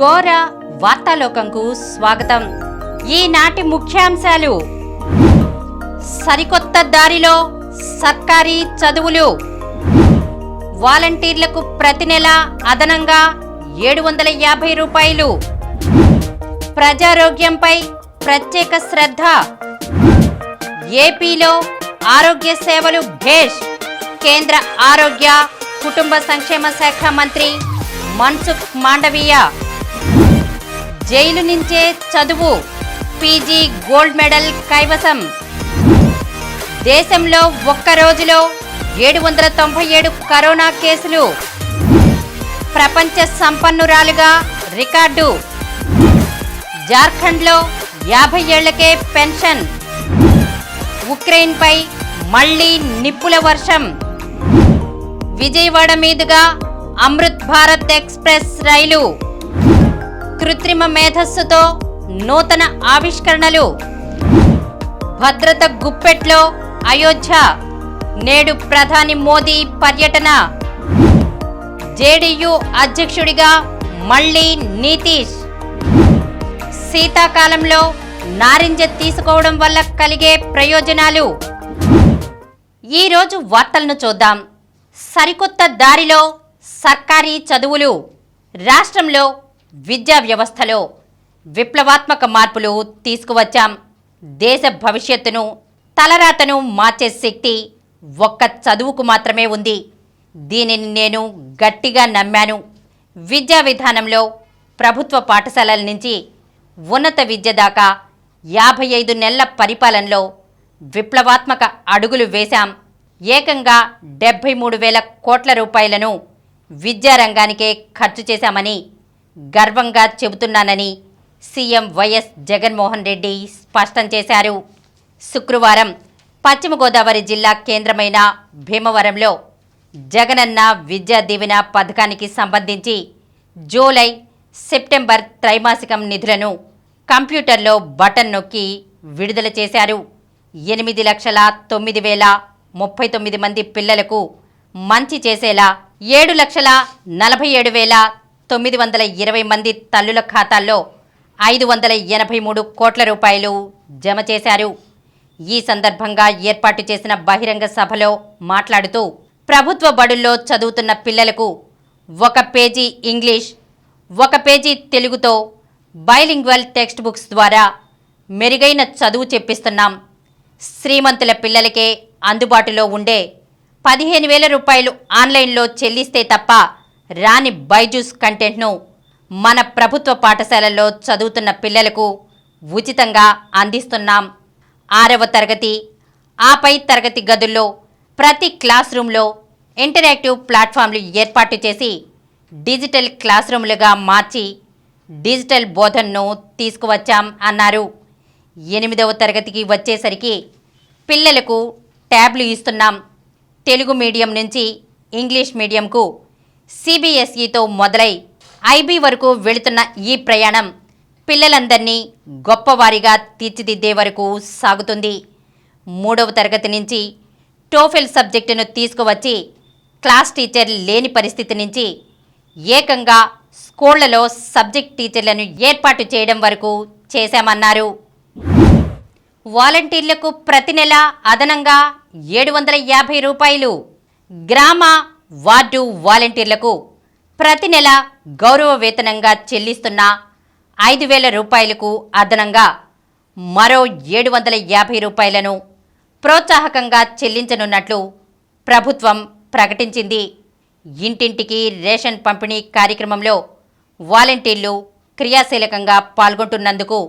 ఘోర వార్తాలోకంకు స్వాగతం. ఈనాటి ముఖ్యాంశాలు: సరికొత్త దారిలో సర్కారీ చదువులు, వాలంటీర్లకు ప్రతి నెల అదనంగా 750 రూపాయలు, ప్రజారోగ్యంపై ప్రత్యేక శ్రద్ధ, ఏపీలో ఆరోగ్య సేవలు భేష్. కేంద్ర ఆరోగ్య కుటుంబ సంక్షేమ శాఖ మంత్రి మన్సుఖ్ మాండవీయ. జైలు నుంచే చదువు, పీజీ గోల్డ్ మెడల్ కైవసం. దేశంలో ఒక్క రోజులో 797 కరోనా కేసులు. ప్రపంచ సంపన్నురాలుగా రికార్డు. జార్ఖండ్లో 50 ఏళ్లకే పెన్షన్. ఉక్రెయిన్పై మళ్లీ నిప్పుల వర్షం. విజయవాడ మీదుగా అమృత్ భారత్ ఎక్స్ప్రెస్ రైలు. కృత్రిమ మేధస్సుతో నూతన ఆవిష్కరణలు. భద్రత గుప్పెట్లో అయోధ్య. నేడు ప్రధాని మోదీ పర్యటన. జేడీయూ అధ్యక్షుడిగా మళ్లీ నితీష్. శీతాకాలంలో నారింజ తీసుకోవడం వల్ల కలిగే ప్రయోజనాలు. ఈరోజు వార్తలను చూద్దాం. సరికొత్త దారిలో సర్కారీ చదువులు. రాష్ట్రంలో విద్యా వ్యవస్థలో విప్లవాత్మక మార్పులు తీసుకువచ్చాం. దేశ భవిష్యత్తును, తలరాతను మార్చే శక్తి ఒక్క చదువుకు మాత్రమే ఉంది. దీనిని నేను గట్టిగా నమ్మాను. విద్యా విధానంలో ప్రభుత్వ పాఠశాలల నుంచి ఉన్నత విద్య దాకా 55 నెలల పరిపాలనలో విప్లవాత్మక అడుగులు వేశాం. ఏకంగా 73,000 కోట్ల రూపాయలను విద్యారంగానికే ఖర్చు చేశామని గర్వంగా చెబుతున్నానని సీఎం వైఎస్ జగన్మోహన్ రెడ్డి స్పష్టం చేశారు. శుక్రవారం పశ్చిమ గోదావరి జిల్లా కేంద్రమైన భీమవరంలో జగనన్న విద్యా దీవెన పథకానికి సంబంధించి జూలై, సెప్టెంబర్ త్రైమాసికం నిధులను కంప్యూటర్లో బటన్ నొక్కి విడుదల చేశారు. 8,09,039 మంది పిల్లలకు మంచి చేసేలా 7,47,920 మంది తల్లుల ఖాతాల్లో 583 కోట్ల రూపాయలు జమ చేశారు. ఈ సందర్భంగా ఏర్పాటు చేసిన బహిరంగ సభలో మాట్లాడుతూ ప్రభుత్వ బడుల్లో చదువుతున్న పిల్లలకు 1 పేజీ ఇంగ్లీష్, 1 పేజీ తెలుగుతో బైలింగ్వల్ టెక్స్ట్ బుక్స్ ద్వారా మెరుగైన చదువు చెప్పిస్తున్నాం. శ్రీమంతుల పిల్లలకే అందుబాటులో ఉండే 15,000 రూపాయలు ఆన్లైన్లో చెల్లిస్తే తప్ప రాని బైజూస్ కంటెంట్ను మన ప్రభుత్వ పాఠశాలల్లో చదువుతున్న పిల్లలకు ఉచితంగా అందిస్తున్నాం. 6వ తరగతి, ఆపై తరగతి గదుల్లో ప్రతి క్లాస్ రూమ్లో ఇంటరాక్టివ్ ప్లాట్ఫామ్లు ఏర్పాటు చేసి డిజిటల్ క్లాస్ రూమ్లుగా మార్చి డిజిటల్ బోధనను తీసుకువచ్చాం అన్నారు. 8వ తరగతికి వచ్చేసరికి పిల్లలకు ట్యాబ్లు ఇస్తున్నాం. తెలుగు మీడియం నుంచి ఇంగ్లీష్ మీడియంకు సిబిఎస్ఈతో మొదలై ఐబీ వరకు వెళుతున్న ఈ ప్రయాణం పిల్లలందరినీ గొప్పవారిగా తీర్చిదిద్దే వరకు సాగుతుంది. 3వ తరగతి నుంచి టోఫెల్ సబ్జెక్టును తీసుకువచ్చి క్లాస్ టీచర్ లేని పరిస్థితి నుంచి ఏకంగా స్కూళ్లలో సబ్జెక్ట్ టీచర్లను ఏర్పాటు చేయడం వరకు చేశామన్నారు. వాలంటీర్లకు ప్రతి నెల అదనంగా 750 రూపాయలు. గ్రామ, వార్డు వాలంటీర్లకు ప్రతి నెల గౌరవ వేతనంగా చెల్లిస్తున్న 5,000 రూపాయలకు అదనంగా మరో 750 రూపాయలను ప్రోత్సాహకంగా చెల్లించనున్నట్లు ప్రభుత్వం ప్రకటించింది. ఇంటింటికి రేషన్ పంపిణీ కార్యక్రమంలో వాలంటీర్లు క్రియాశీలకంగా పాల్గొంటున్నందుకు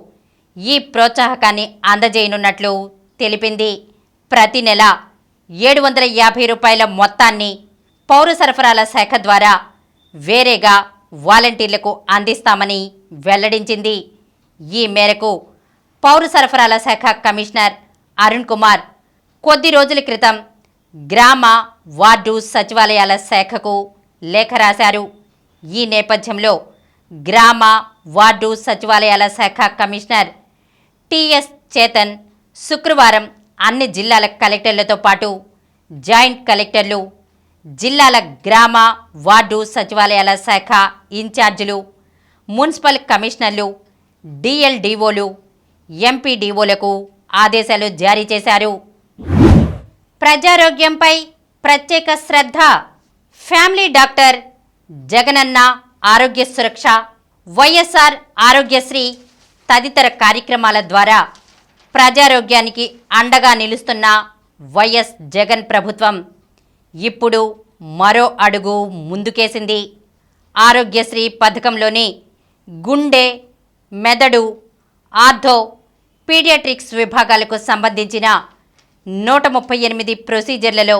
ఈ ప్రోత్సాహకాన్ని అందజేయనున్నట్లు తెలిపింది. ప్రతి నెల 750 రూపాయల మొత్తాన్ని పౌర సరఫరాల శాఖ ద్వారా వేరేగా వాలంటీర్లకు అందిస్తామని వెల్లడించింది. ఈ మేరకు పౌర సరఫరాల శాఖ కమిషనర్ అరుణ్ కుమార్ కొద్ది రోజుల క్రితం గ్రామ, వార్డు సచివాలయాల శాఖకు లేఖ రాశారు. ఈ నేపథ్యంలో గ్రామ, వార్డు సచివాలయాల శాఖ కమిషనర్ టిఎస్ చేతన్ శుక్రవారం అన్ని జిల్లాల కలెక్టర్లతో పాటు జాయింట్ కలెక్టర్లు, జిల్లాల గ్రామ, వార్డు సచివాలయాల శాఖ ఇన్ఛార్జీలు, మున్సిపల్ కమిషనర్లు, డిఎల్డిఓలు, ఎంపీడీఓలకు ఆదేశాలు జారీ చేశారు. ప్రజారోగ్యంపై ప్రత్యేక శ్రద్ధ. ఫ్యామిలీ డాక్టర్, జగనన్న ఆరోగ్య సురక్ష, వైఎస్ఆర్ ఆరోగ్యశ్రీ తదితర కార్యక్రమాల ద్వారా ప్రజారోగ్యానికి అండగా నిలుస్తున్న వైఎస్ జగన్ ప్రభుత్వం ఇప్పుడు మరో అడుగు ముందుకేసింది. ఆరోగ్యశ్రీ పథకంలోని గుండె, మెదడు, ఆర్థో, పీడియాట్రిక్స్ విభాగాలకు సంబంధించిన 138 ప్రొసీజర్లలో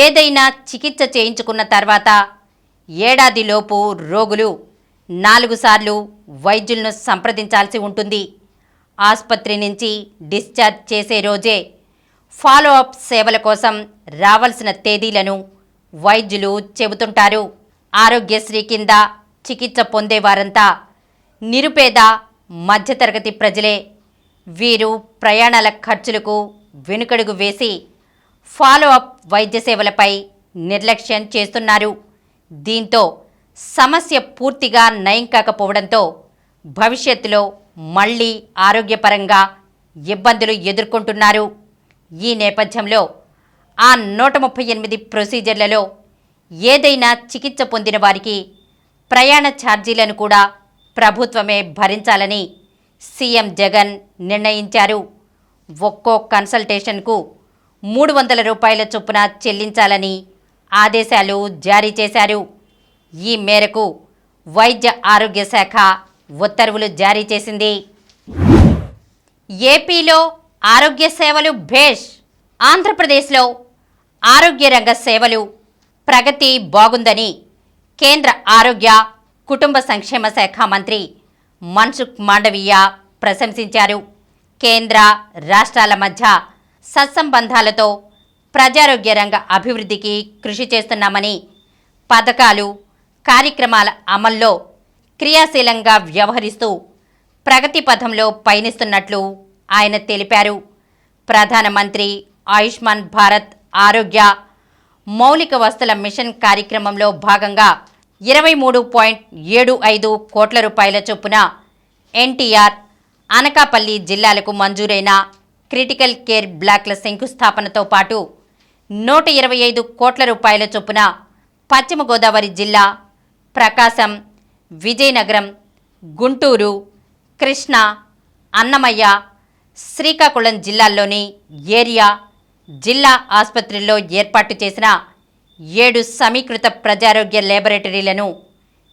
ఏదైనా చికిత్స చేయించుకున్న తర్వాత ఏడాదిలోపు రోగులు 4 సార్లు వైద్యులను సంప్రదించాల్సి ఉంటుంది. ఆసుపత్రి నుంచి డిశ్చార్జ్ చేసే రోజే ఫాలోఅప్ సేవల కోసం రావాల్సిన తేదీలను వైద్యులు చెబుతుంటారు. ఆరోగ్యశ్రీ కింద చికిత్స పొందేవారంతా నిరుపేద, మధ్యతరగతి ప్రజలే. వీరు ప్రయాణాల ఖర్చులకు వెనుకడుగు వేసి ఫాలోఅప్ వైద్య సేవలపై నిర్లక్ష్యం చేస్తున్నారు. దీంతో సమస్య పూర్తిగా నయం కాకపోవడంతో భవిష్యత్తులో మళ్లీ ఆరోగ్యపరంగా ఇబ్బందులు ఎదుర్కొంటున్నారు. ఈ నేపథ్యంలో ఆ 138 ప్రొసీజర్లలో ఏదైనా చికిత్స పొందిన వారికి ప్రయాణ ఛార్జీలను కూడా ప్రభుత్వమే భరించాలని సీఎం జగన్ నిర్ణయించారు. ఒక్కో కన్సల్టేషన్కు 300 రూపాయల చొప్పున చెల్లించాలని ఆదేశాలు జారీ చేశారు. ఈ మేరకు వైద్య ఆరోగ్య శాఖ ఉత్తర్వులు జారీ చేసింది. ఏపీలో ఆరోగ్య సేవలు భేష్. ఆంధ్రప్రదేశ్లో ఆరోగ్య రంగ సేవలు ప్రగతి బాగుందని కేంద్ర ఆరోగ్య, కుటుంబ సంక్షేమ శాఖ మంత్రి మన్సుఖ్ మాండవీయ ప్రశంసించారు. కేంద్ర, రాష్ట్రాల మధ్య సత్సంబంధాలతో ప్రజారోగ్య రంగ అభివృద్ధికి కృషి చేస్తున్నామని, పథకాలు, కార్యక్రమాల అమల్లో క్రియాశీలంగా వ్యవహరిస్తూ ప్రగతి పథంలో పయనిస్తున్నట్లు ఆయన తెలిపారు. ప్రధానమంత్రి ఆయుష్మాన్ భారత్ ఆరోగ్య మౌలిక వసతుల మిషన్ కార్యక్రమంలో భాగంగా 23.75 కోట్ల రూపాయల చొప్పున ఎన్టీఆర్, అనకాపల్లి జిల్లాలకు మంజూరైన క్రిటికల్ కేర్ బ్లాక్ల శంకుస్థాపనతో పాటు 125 కోట్ల రూపాయల చొప్పున పశ్చిమ గోదావరి జిల్లా, ప్రకాశం, విజయనగరం, గుంటూరు, కృష్ణా, అన్నమయ్య, శ్రీకాకుళం జిల్లాల్లోని ఏరియా, జిల్లా ఆసుపత్రుల్లో ఏర్పాటు చేసిన 7 సమీకృత ప్రజారోగ్య ల్యాబొరేటరీలను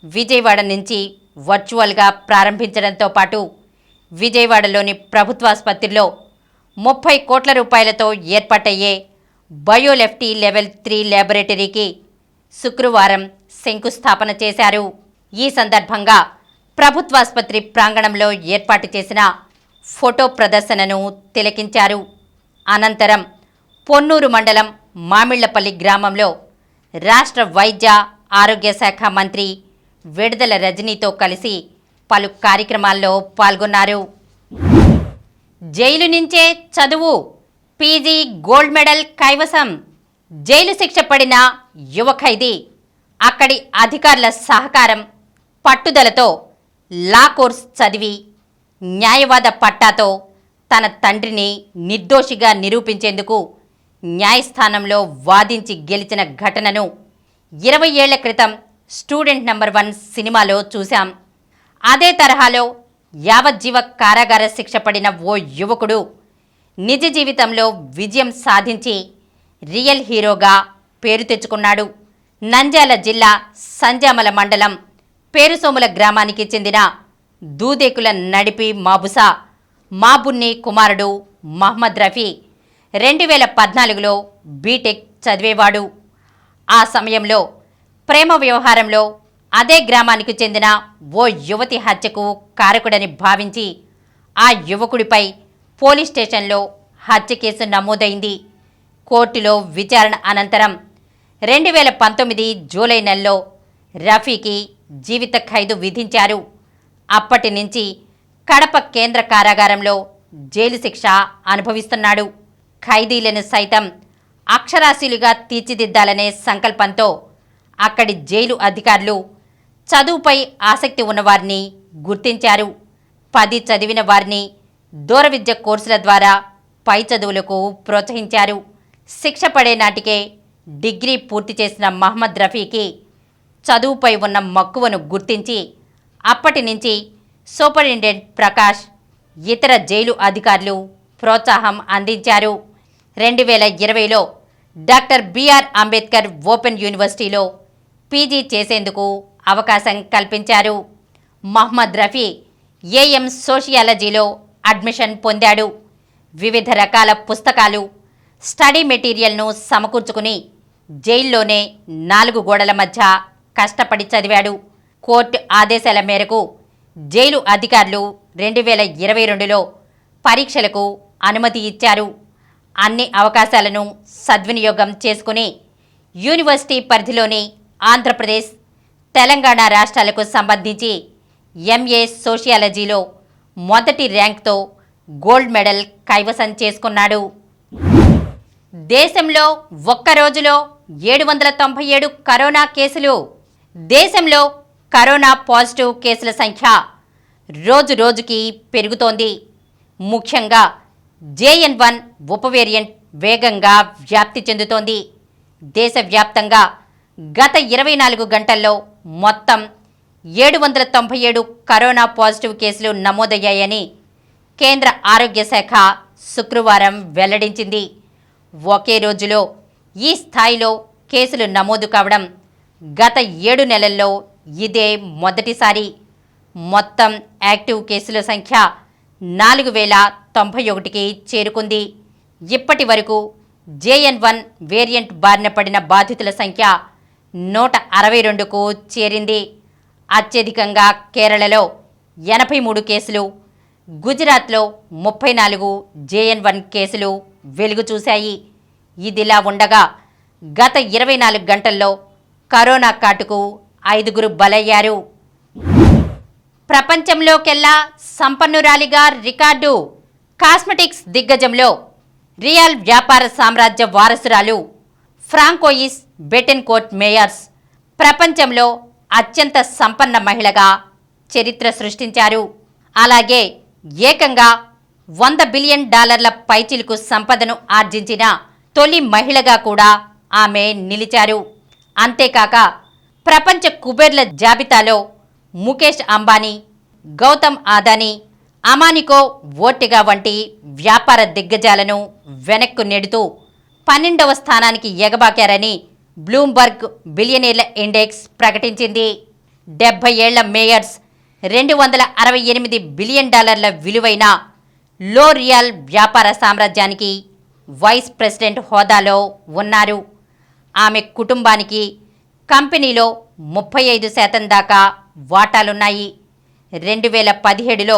విజయవాడ నుంచి వర్చువల్గా ప్రారంభించడంతో పాటు విజయవాడలోని ప్రభుత్వాసుపత్రిలో 30 కోట్ల రూపాయలతో ఏర్పాటయ్యే బయోలెఫ్టీ లెవెల్ 3 ల్యాబొరేటరీకి శుక్రవారం శంకుస్థాపన చేశారు. ఈ సందర్భంగా ప్రభుత్వాసుపత్రి ప్రాంగణంలో ఏర్పాటు చేసిన ఫోటో ప్రదర్శనను తిలకించారు. అనంతరం పొన్నూరు మండలం మామిళ్లపల్లి గ్రామంలో రాష్ట్ర వైద్య ఆరోగ్య శాఖ మంత్రి విడుదల రజనీతో కలిసి పలు కార్యక్రమాల్లో పాల్గొన్నారు. జైలు నుంచే చదువు, పీజీ గోల్డ్ మెడల్ కైవసం. జైలు శిక్ష పడిన యువ ఖైదీ అక్కడి అధికారుల సహకారం, పట్టుదలతో లా కోర్స్ చదివి న్యాయవాద పట్టాతో తన తండ్రిని నిర్దోషిగా నిరూపించేందుకు న్యాయస్థానంలో వాదించి గెలిచిన ఘటనను 20 ఏళ్ల క్రితం స్టూడెంట్ నంబర్ 1 సినిమాలో చూశాం. అదే తరహాలో యావజ్జీవ కారాగార శిక్ష పడిన ఓ యువకుడు నిజ జీవితంలో విజయం సాధించి రియల్ హీరోగా పేరు తెచ్చుకున్నాడు. నంద్యాల జిల్లా సంజామల మండలం పేరుసోముల గ్రామానికి చెందిన దూదేకుల నడిపి మాబుసా మాబున్ని కుమారుడు మహ్మద్ రఫీ 2014లో బీటెక్ చదివేవాడు. ఆ సమయంలో ప్రేమ వ్యవహారంలో అదే గ్రామానికి చెందిన ఓ యువతి హత్యకు కారకుడని భావించి ఆ యువకుడిపై పోలీస్ స్టేషన్లో హత్య కేసు నమోదైంది. కోర్టులో విచారణ అనంతరం 2019 జూలై నెలలో రఫీకి జీవిత ఖైదు విధించారు. అప్పటి నుంచి కడప కేంద్ర కారాగారంలో జైలు శిక్ష అనుభవిస్తున్నాడు. ఖైదీలను సైతం అక్షరాస్యులుగా తీర్చిదిద్దాలనే సంకల్పంతో అక్కడి జైలు అధికారులు చదువుపై ఆసక్తి ఉన్నవారిని గుర్తించారు. 10 చదివిన వారిని దూర విద్య కోర్సుల ద్వారా పై చదువులకు ప్రోత్సహించారు. శిక్ష పడే నాటికే డిగ్రీ పూర్తి చేసిన మహమ్మద్ రఫీకి చదువుపై ఉన్న మక్కువను గుర్తించి అప్పటి నుంచి సూపరింటెండెంట్ ప్రకాష్, ఇతర జైలు అధికారులు ప్రోత్సాహం అందించారు. 2020లో డాక్టర్ బిఆర్ అంబేద్కర్ ఓపెన్ యూనివర్సిటీలో పీజీ చేసేందుకు అవకాశం కల్పించారు. మహమ్మద్ రఫీ ఏఎం సోషియాలజీలో అడ్మిషన్ పొందాడు. వివిధ రకాల పుస్తకాలు, స్టడీ మెటీరియల్ను సమకూర్చుకుని జైల్లోనే 4 గోడల మధ్య కష్టపడి చదివాడు. కోర్టు ఆదేశాల మేరకు జైలు అధికారులు 2022లో పరీక్షలకు అనుమతి ఇచ్చారు. అన్ని అవకాశాలను సద్వినియోగం చేసుకుని యూనివర్సిటీ పరిధిలోని ఆంధ్రప్రదేశ్, తెలంగాణ రాష్ట్రాలకు సంబంధించి ఎంఏ సోషియాలజీలో మొదటి ర్యాంక్తో గోల్డ్ మెడల్ కైవసం చేసుకున్నాడు. దేశంలో ఒక్క రోజులో 797 కరోనా కేసులు. దేశంలో కరోనా పాజిటివ్ కేసుల సంఖ్య రోజు రోజుకి పెరుగుతోంది. ముఖ్యంగా JN1 ఉప వేరియంట్ వేగంగా వ్యాప్తి చెందుతోంది. దేశవ్యాప్తంగా గత 24 గంటల్లో మొత్తం 797 కరోనా పాజిటివ్ కేసులు నమోదయ్యాయని కేంద్ర ఆరోగ్య శాఖ శుక్రవారం వెల్లడించింది. ఒకే రోజులో ఈ స్థాయిలో కేసులు నమోదు కావడం గత 7 నెలల్లో ఇదే మొదటిసారి. మొత్తం యాక్టివ్ కేసుల సంఖ్య 4091కి చేరుకుంది. ఇప్పటి వరకు JN1 వేరియంట్ బారిన పడిన బాధితుల సంఖ్య 162కు చేరింది. అత్యధికంగా కేరళలో 83 కేసులు, గుజరాత్లో 34 JN1 కేసులు వెలుగు చూశాయి. ఇదిలా ఉండగా గత 24 గంటల్లో కరోనా కాటుకు 5 బలయ్యారు. ప్రపంచంలోకెల్లా సంపన్నురాలిగా రికార్డు. కాస్మెటిక్స్ దిగ్గజంలో రియల్ వ్యాపార సామ్రాజ్య వారసురాలు ఫ్రాంకోయిస్ బెటెన్కోర్ట్ మేయర్స్ ప్రపంచంలో అత్యంత సంపన్న మహిళగా చరిత్ర సృష్టించారు. అలాగే ఏకంగా $100 బిలియన్ పైచిలుకు సంపదను ఆర్జించిన తొలి మహిళగా కూడా ఆమె నిలిచారు. అంతేకాక ప్రపంచ కుబేర్ల జాబితాలో ముఖేష్ అంబానీ, గౌతమ్ అదానీ, అమానికో ఓర్టెగా వంటి వ్యాపార దిగ్గజాలను వెనక్కు నెడుతూ 12వ స్థానానికి ఎగబాకారని బ్లూంబర్గ్ బిలియనీర్ల ఇండెక్స్ ప్రకటించింది. 70 ఏళ్ల మేయర్స్ $268 బిలియన్ విలువైన లోరియల్ వ్యాపార సామ్రాజ్యానికి వైస్ ప్రెసిడెంట్ హోదాలో ఉన్నారు. ఆమె కుటుంబానికి కంపెనీలో 35% దాకా వాటాలున్నాయి. 2017లో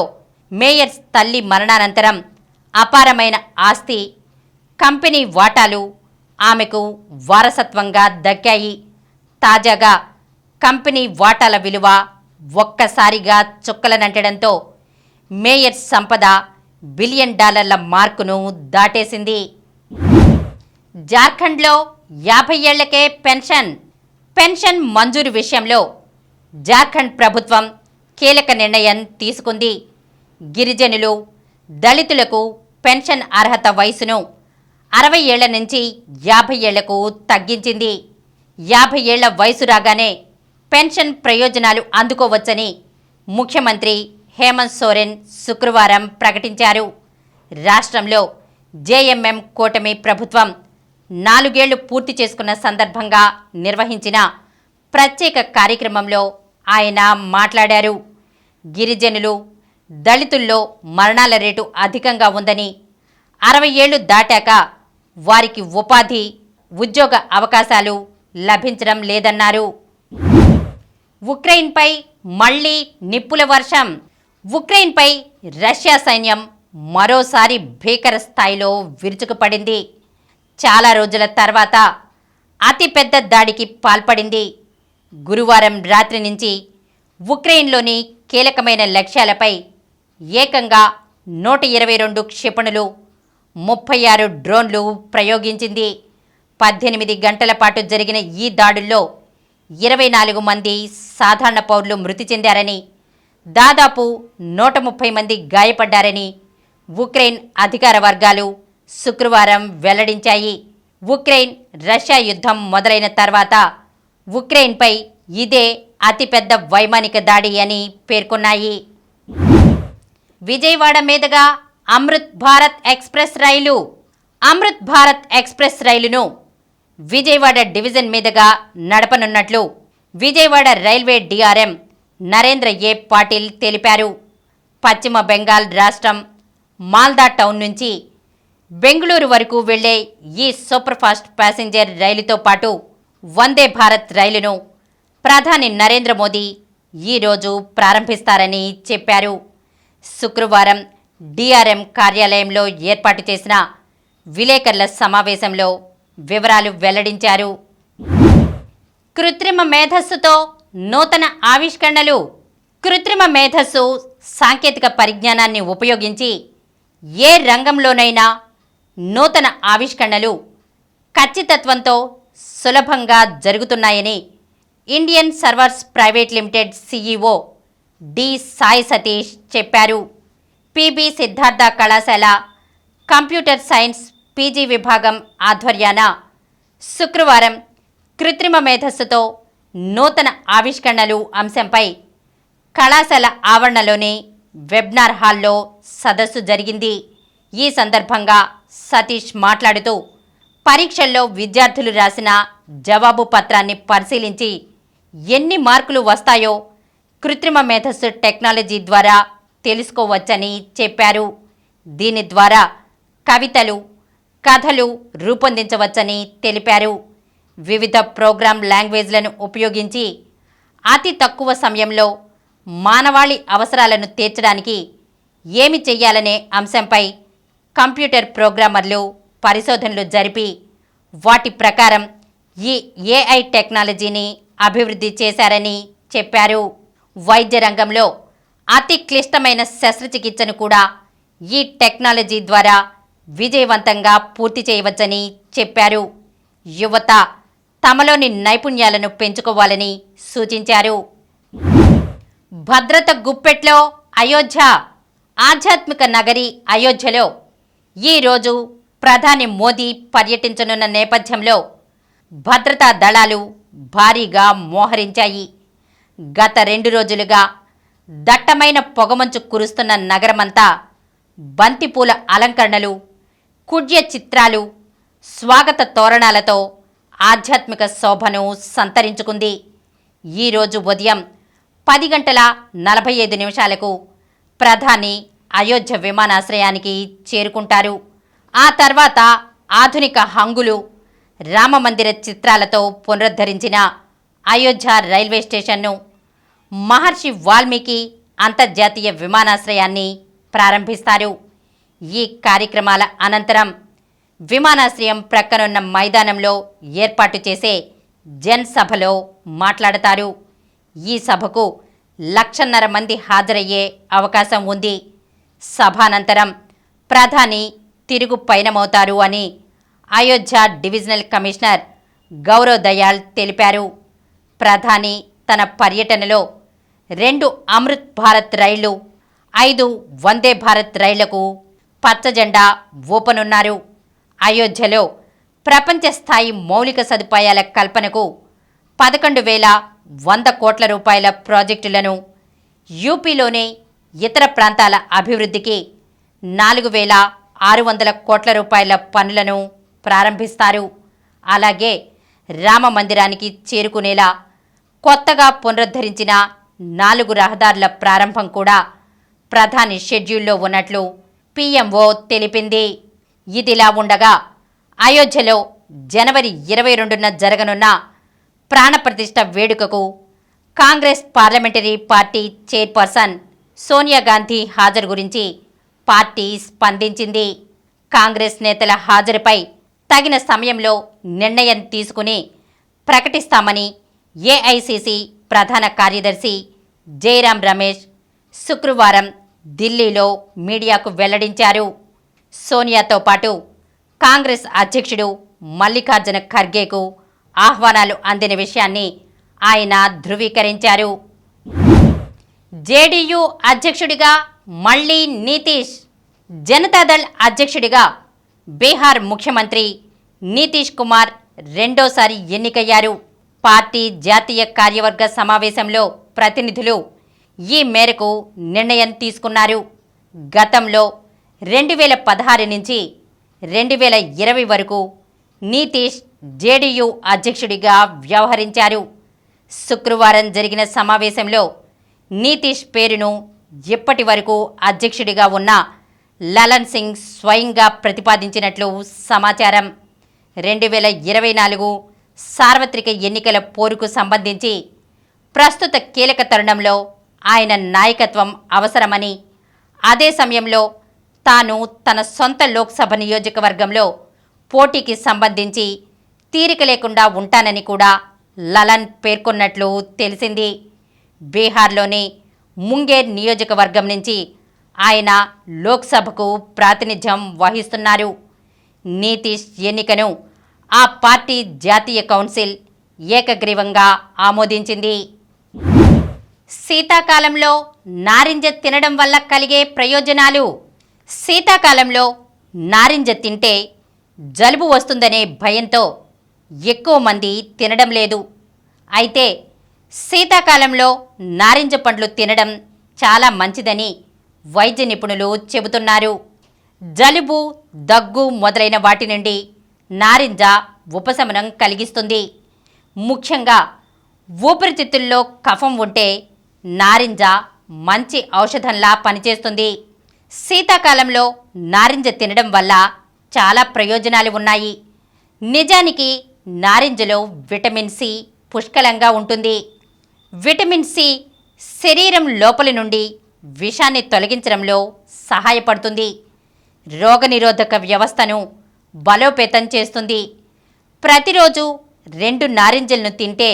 మేయర్స్ తల్లి మరణానంతరం అపారమైన ఆస్తి, కంపెనీ వాటాలు ఆమెకు వారసత్వంగా దక్కాయి. తాజాగా కంపెనీ వాటాల విలువ ఒక్కసారిగా చుక్కలనంటడంతో మేయర్స్ సంపద $1 బిలియన్ మార్కును దాటేసింది. జార్ఖండ్లో 50 ఏళ్లకే పెన్షన్ మంజూరు విషయంలో జార్ఖండ్ ప్రభుత్వం కీలక నిర్ణయం తీసుకుంది. గిరిజనులు, దళితులకు పెన్షన్ అర్హత వయసును 60 ఏళ్ల నుంచి 50 ఏళ్లకు తగ్గించింది. 50 ఏళ్ల వయసు రాగానే పెన్షన్ ప్రయోజనాలు అందుకోవచ్చని ముఖ్యమంత్రి హేమంత్ సోరెన్ శుక్రవారం ప్రకటించారు. రాష్ట్రంలో JMM కూటమి ప్రభుత్వం 4 ఏళ్లు పూర్తి చేసుకున్న సందర్భంగా నిర్వహించిన ప్రత్యేక కార్యక్రమంలో ఆయన మాట్లాడారు. గిరిజనులు, దళితుల్లో మరణాల రేటు అధికంగా ఉందని, 60 ఏళ్లు దాటాక వారికి ఉపాధి, ఉద్యోగ అవకాశాలు లభించడం లేదన్నారు. ఉక్రెయిన్పై మళ్లీ నిప్పుల వర్షం. ఉక్రెయిన్పై రష్యా సైన్యం మరోసారి భీకర స్థాయిలో విరుచుకుపడింది. చాలా రోజుల తర్వాత అతిపెద్ద దాడికి పాల్పడింది. గురువారం రాత్రి నుంచి ఉక్రెయిన్లోని కీలకమైన లక్ష్యాలపై ఏకంగా 122 క్షిపణులు, 36 డ్రోన్లు ప్రయోగించింది. 18 గంటల పాటు జరిగిన ఈ దాడుల్లో 24 మంది సాధారణ పౌరులు మృతి చెందారని, దాదాపు 130 మంది గాయపడ్డారని ఉక్రెయిన్ అధికార వర్గాలు శుక్రవారం వెల్లడించాయి. ఉక్రెయిన్ రష్యా యుద్ధం మొదలైన తర్వాత ఉక్రెయిన్పై ఇదే అతిపెద్ద వైమానిక దాడి అని పేర్కొన్నాయి. విజయవాడ మీదుగా అమృత్ భారత్ ఎక్స్ప్రెస్ రైలు. అమృత్ భారత్ ఎక్స్ప్రెస్ రైలును విజయవాడ డివిజన్ మీదుగా నడపనున్నట్లు విజయవాడ రైల్వే డిఆర్ఎం నరేంద్ర ఏ పాటిల్ తెలిపారు. పశ్చిమ బెంగాల్ రాష్ట్రం మాల్దా టౌన్ నుంచి బెంగళూరు వరకు వెళ్లే ఈ సూపర్ఫాస్ట్ ప్యాసింజర్ రైలుతో పాటు వందే భారత్ రైలును ప్రధాని నరేంద్ర మోదీ ఈరోజు ప్రారంభిస్తారని చెప్పారు. శుక్రవారం డిఆర్ఎం కార్యాలయంలో ఏర్పాటు చేసిన విలేకరుల సమావేశంలో వివరాలు వెల్లడించారు. కృత్రిమ మేధస్సుతో నూతన ఆవిష్కరణలు. కృత్రిమ మేధస్సు సాంకేతిక పరిజ్ఞానాన్ని ఉపయోగించి ఏ రంగంలోనైనా నూతన ఆవిష్కరణలు ఖచ్చితత్వంతో సులభంగా జరుగుతున్నాయని Indian servers private limited CEO D Sai Satish చెప్పారు. పిబి సిద్ధార్థ కళాశాల కంప్యూటర్ సైన్స్ పీజీ విభాగం ఆధ్వర్యాన శుక్రవారం కృత్రిమ మేధస్సుతో నూతన ఆవిష్కరణలు అంశంపై కళాశాల ఆవరణలోని వెబ్నార్ హాల్లో సదస్సు జరిగింది. ఈ సందర్భంగా సతీష్ మాట్లాడుతూ పరీక్షల్లో విద్యార్థులు రాసిన జవాబు పత్రాన్ని పరిశీలించి ఎన్ని మార్కులు వస్తాయో కృత్రిమ మేధస్సు టెక్నాలజీ ద్వారా తెలుసుకోవచ్చని చెప్పారు. దీని ద్వారా కవితలు, కథలు రూపొందించవచ్చని తెలిపారు. వివిధ ప్రోగ్రామ్ లాంగ్వేజ్లను ఉపయోగించి అతి తక్కువ సమయంలో మానవాళి అవసరాలను తీర్చడానికి ఏమి చెయ్యాలనే అంశంపై కంప్యూటర్ ప్రోగ్రామర్లు పరిశోధనలు జరిపి వాటి ప్రకారం ఈ ఏఐ టెక్నాలజీని అభివృద్ధి చేశారని చెప్పారు. వైద్య రంగంలో అతి క్లిష్టమైన శస్త్రచికిత్సను కూడా ఈ టెక్నాలజీ ద్వారా విజయవంతంగా పూర్తి చేయవచ్చని చెప్పారు. యువత తమలోని నైపుణ్యాలను పెంచుకోవాలని సూచించారు. భద్రత గుప్పెట్లో అయోధ్య. ఆధ్యాత్మిక నగరి అయోధ్యలో ఈరోజు ప్రధాని మోదీ పర్యటించనున్న నేపథ్యంలో భద్రతా దళాలు భారీగా మోహరించాయి. గత 2 రోజులుగా దట్టమైన పొగమంచు కురుస్తున్న నగరమంతా బంతిపూల అలంకరణలు, కుడ్య చిత్రాలు, స్వాగత తోరణాలతో ఆధ్యాత్మిక శోభను సంతరించుకుంది. ఈరోజు ఉదయం 10:45 ప్రధాని అయోధ్య విమానాశ్రయానికి చేరుకుంటారు. ఆ తర్వాత ఆధునిక హంగులు, రామమందిర చిత్రాలతో పునరుద్ధరించిన అయోధ్య రైల్వే స్టేషన్ను, మహర్షి వాల్మీకి అంతర్జాతీయ విమానాశ్రయాన్ని ప్రారంభిస్తారు. ఈ కార్యక్రమాల అనంతరం విమానాశ్రయం ప్రక్కనున్న మైదానంలో ఏర్పాటు చేసే జన్ సభలో మాట్లాడతారు. ఈ సభకు 1,50,000 మంది హాజరయ్యే అవకాశం ఉంది. సభానంతరం ప్రధాని తిరుగు పయనమవుతారు అని అయోధ్య డివిజనల్ కమిషనర్ గౌరవ్ దయాల్ తెలిపారు. ప్రధాని తన పర్యటనలో 2 అమృత్ భారత్ రైళ్లు, 5 వందే భారత్ రైళ్లకు పచ్చజెండా ఊపనున్నారు. అయోధ్యలో ప్రపంచ స్థాయి మౌలిక సదుపాయాల కల్పనకు 11,100 కోట్ల రూపాయల ప్రాజెక్టులను, యూపీలోని ఇతర ప్రాంతాల అభివృద్ధికి 4,600 కోట్ల రూపాయల పనులను ప్రారంభిస్తారు. అలాగే రామ మందిరానికి చేరుకునేలా కొత్తగా పునరుద్ధరించిన 4 రహదారుల ప్రారంభం కూడా ప్రధాని షెడ్యూల్లో ఉన్నట్లు పీఎంఓ తెలిపింది. ఇదిలా ఉండగా అయోధ్యలో జనవరి 22న జరగనున్న ప్రాణప్రతిష్ఠ వేడుకకు Congress parliamentary party chairperson Sonia Gandhi హాజరు గురించి పార్టీ స్పందించింది. కాంగ్రెస్ నేతల హాజరుపై తగిన సమయంలో నిర్ణయం తీసుకుని ప్రకటిస్తామని ఏఐసీసీ ప్రధాన కార్యదర్శి జైరాం రమేష్ శుక్రవారం ఢిల్లీలో మీడియాకు వెల్లడించారు. సోనియాతో పాటు కాంగ్రెస్ అధ్యక్షుడు మల్లికార్జున ఖర్గేకు ఆహ్వానాలు అందిన విషయాన్ని ఆయన ధృవీకరించారు. జేడీయూ అధ్యక్షుడిగా మళ్లీ నితీష్. జనతాదళ్ అధ్యక్షుడిగా బీహార్ ముఖ్యమంత్రి నితీష్ కుమార్ రెండోసారి ఎన్నికయ్యారు. పార్టీ జాతీయ కార్యవర్గ సమావేశంలో ప్రతినిధులు ఈ మేరకు నిర్ణయం తీసుకున్నారు. గతంలో 2016 నుంచి 2020 వరకు నితీష్ జేడీయూ అధ్యక్షుడిగా వ్యవహరించారు. శుక్రవారం జరిగిన సమావేశంలో నితీష్ పేరును ఇప్పటి వరకు అధ్యక్షుడిగా ఉన్న లలన్ సింగ్ స్వయంగా ప్రతిపాదించినట్లు సమాచారం. 2024 సార్వత్రిక ఎన్నికల పోరుకు సంబంధించి ప్రస్తుత కీలక తరుణంలో ఆయన నాయకత్వం అవసరమని, అదే సమయంలో తాను తన సొంత లోక్సభ నియోజకవర్గంలో పోటీకి సంబంధించి తీరిక లేకుండా ఉంటానని కూడా లలన్ పేర్కొన్నట్లు తెలిసింది. బీహార్లోని ముంగేర్ నియోజకవర్గం నుంచి ఆయన లోక్సభకు ప్రాతినిధ్యం వహిస్తున్నారు. నితీష్ ఎన్నికను ఆ పార్టీ జాతీయ కౌన్సిల్ ఏకగ్రీవంగా ఆమోదించింది. శీతాకాలంలో నారింజ తినడం వల్ల కలిగే ప్రయోజనాలు. శీతాకాలంలో నారింజ తింటే జలుబు వస్తుందనే భయంతో ఎక్కువ మంది తినడం లేదు. అయితే శీతాకాలంలో నారింజ పండ్లు తినడం చాలా మంచిదని వైద్య నిపుణులు చెబుతున్నారు. జలుబు, దగ్గు మొదలైన వాటి నుండి నారింజ ఉపశమనం కలిగిస్తుంది. ముఖ్యంగా ఊపిరితిత్తుల్లో కఫం ఉంటే నారింజ మంచి ఔషధంలా పనిచేస్తుంది. శీతాకాలంలో నారింజ తినడం వల్ల చాలా ప్రయోజనాలు ఉన్నాయి. నిజానికి నారింజలో విటమిన్ సి పుష్కలంగా ఉంటుంది. విటమిన్ సి శరీరం లోపలి నుండి విషాన్ని తొలగించడంలో సహాయపడుతుంది. రోగనిరోధక వ్యవస్థను బలోపేతం చేస్తుంది. ప్రతిరోజు 2 నారింజలను తింటే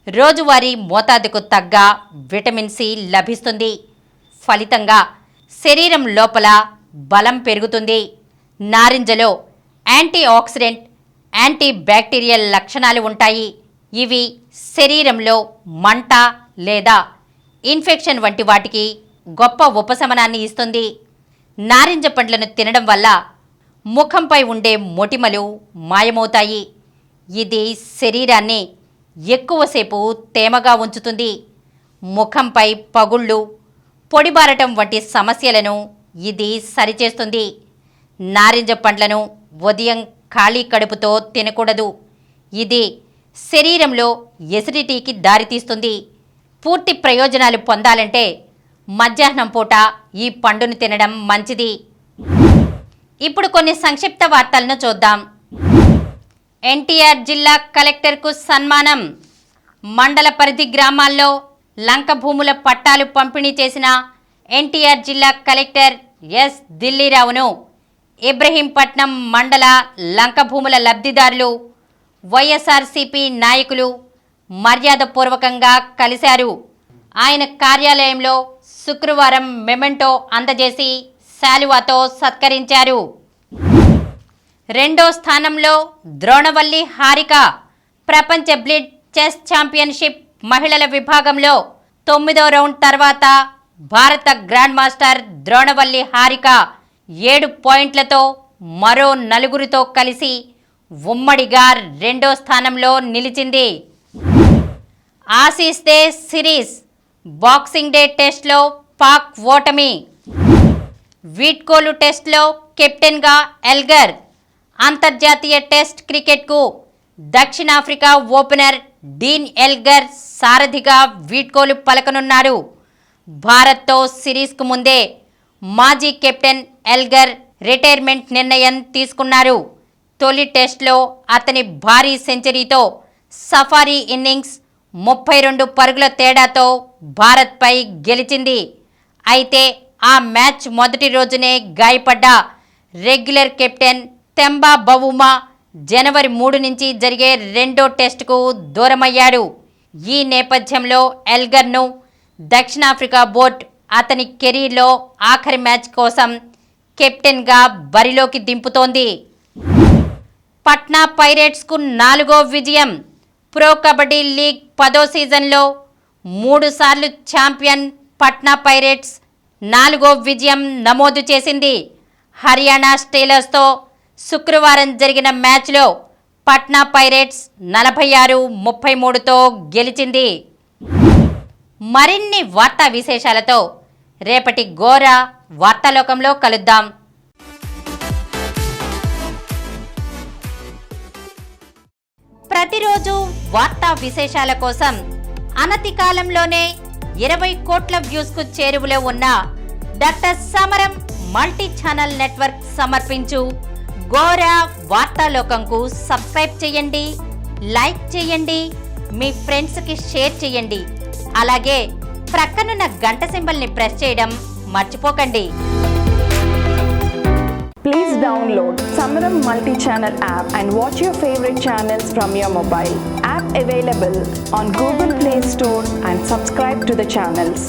రోజువారీ మోతాదుకు తగ్గ విటమిన్ సి లభిస్తుంది. ఫలితంగా శరీరం లోపల బలం పెరుగుతుంది. నారింజలో యాంటీ ఆక్సిడెంట్, యాంటీ బ్యాక్టీరియల్ లక్షణాలు ఉంటాయి. ఇవి శరీరంలో మంట లేదా ఇన్ఫెక్షన్ వంటి వాటికి గొప్ప ఉపశమనాన్ని ఇస్తుంది. నారింజ పండ్లను తినడం వల్ల ముఖంపై ఉండే మొటిమలు మాయమవుతాయి. ఇది శరీరాన్ని ఎక్కువసేపు తేమగా ఉంచుతుంది. ముఖంపై పగుళ్ళు, పొడిబారటం వంటి సమస్యలను ఇది సరిచేస్తుంది. నారింజ పండ్లను ఉదయం ఖాళీ కడుపుతో తినకూడదు. ఇది శరీరంలో ఎసిడిటీకి దారితీస్తుంది. పూర్తి ప్రయోజనాలు పొందాలంటే మధ్యాహ్నం పూట ఈ పండును తినడం మంచిది. ఇప్పుడు కొన్ని సంక్షిప్త వార్తలను చూద్దాం. ఎన్టీఆర్ జిల్లా కలెక్టర్కు సన్మానం. మండల పరిధి గ్రామాల్లో లంక భూముల పట్టాలు పంపిణీ చేసిన ఎన్టీఆర్ జిల్లా కలెక్టర్ ఎస్ దిల్లీరావును ఇబ్రహీంపట్నం మండల లంక భూముల లబ్ధిదారులు, వైఎస్ఆర్సీపీ నాయకులు మర్యాదపూర్వకంగా కలిశారు. ఆయన కార్యాలయంలో శుక్రవారం మెమెంటో అందజేసి శాలువాతో సత్కరించారు. రెండో స్థానంలో ద్రోణవల్లి హారిక. ప్రపంచ బ్లిడ్ చెస్ ఛాంపియన్షిప్ మహిళల విభాగంలో 9వ రౌండ్ తర్వాత భారత గ్రాండ్ మాస్టర్ ద్రోణవల్లి హారిక 7 పాయింట్లతో మరో 4తో కలిసి ఉమ్మడిగా రెండో స్థానంలో నిలిచింది. Aussies day series. Boxing day టెస్ట్లో పాక్ ఓటమి. వీడ్కోలు టెస్ట్లో కెప్టెన్గా ఎల్గర్. అంతర్జాతీయ టెస్ట్ క్రికెట్కు దక్షిణాఫ్రికా ఓపెనర్ డీన్ ఎల్గర్ సారథిగా వీడ్కోలు పలకనున్నారు. భారత్తో సిరీస్కు ముందే మాజీ కెప్టెన్ ఎల్గర్ రిటైర్మెంట్ నిర్ణయం తీసుకున్నారు. తొలి టెస్ట్లో అతని భారీ సెంచరీతో సఫారీ ఇన్నింగ్స్ 32 పరుగుల తేడాతో భారత్పై గెలిచింది. అయితే ఆ మ్యాచ్ మొదటి రోజునే గాయపడ్డ రెగ్యులర్ కెప్టెన్ తెంబా బవుమా జనవరి 3 నుంచి జరిగే రెండో టెస్టుకు దూరమయ్యాడు. ఈ నేపథ్యంలో ఎల్గర్ను దక్షిణాఫ్రికా బోర్డు అతని కెరీర్లో ఆఖరి మ్యాచ్ కోసం కెప్టెన్గా బరిలోకి దింపుతోంది. పట్నా పైరేట్స్కు 4వ విజయం. ప్రో కబడ్డీ లీగ్ 10వ సీజన్లో 3 సార్లు ఛాంపియన్ పట్నా పైరేట్స్ 4వ విజయం నమోదు చేసింది. హర్యానా స్టీలర్స్తో శుక్రవారం జరిగిన మ్యాచ్లో పట్నా పైరేట్స్ 46-33తో గెలిచింది. మరిన్ని వార్తా విశేషాలతో రేపటి గోరా వార్తాలోకంలో కలుద్దాం. ప్రతిరోజు వార్తా విశేషాల కోసం అనతి కాలంలోనే 20 కోట్ల వ్యూస్కు చేరువలో ఉన్న డాక్టర్ సమరం మల్టీ ఛానల్ నెట్వర్క్ సమర్పించు గోరా వార్తాలోకంకు సబ్స్క్రైబ్ చేయండి, లైక్ చేయండి, మీ ఫ్రెండ్స్కి షేర్ చేయండి. అలాగే ప్రక్కనున్న గంట సింబల్ని ప్రెస్ చేయడం మర్చిపోకండి. Please download Samaram multi-channel app and watch your favorite channels from your mobile. App available on Google Play Store and subscribe to the channels.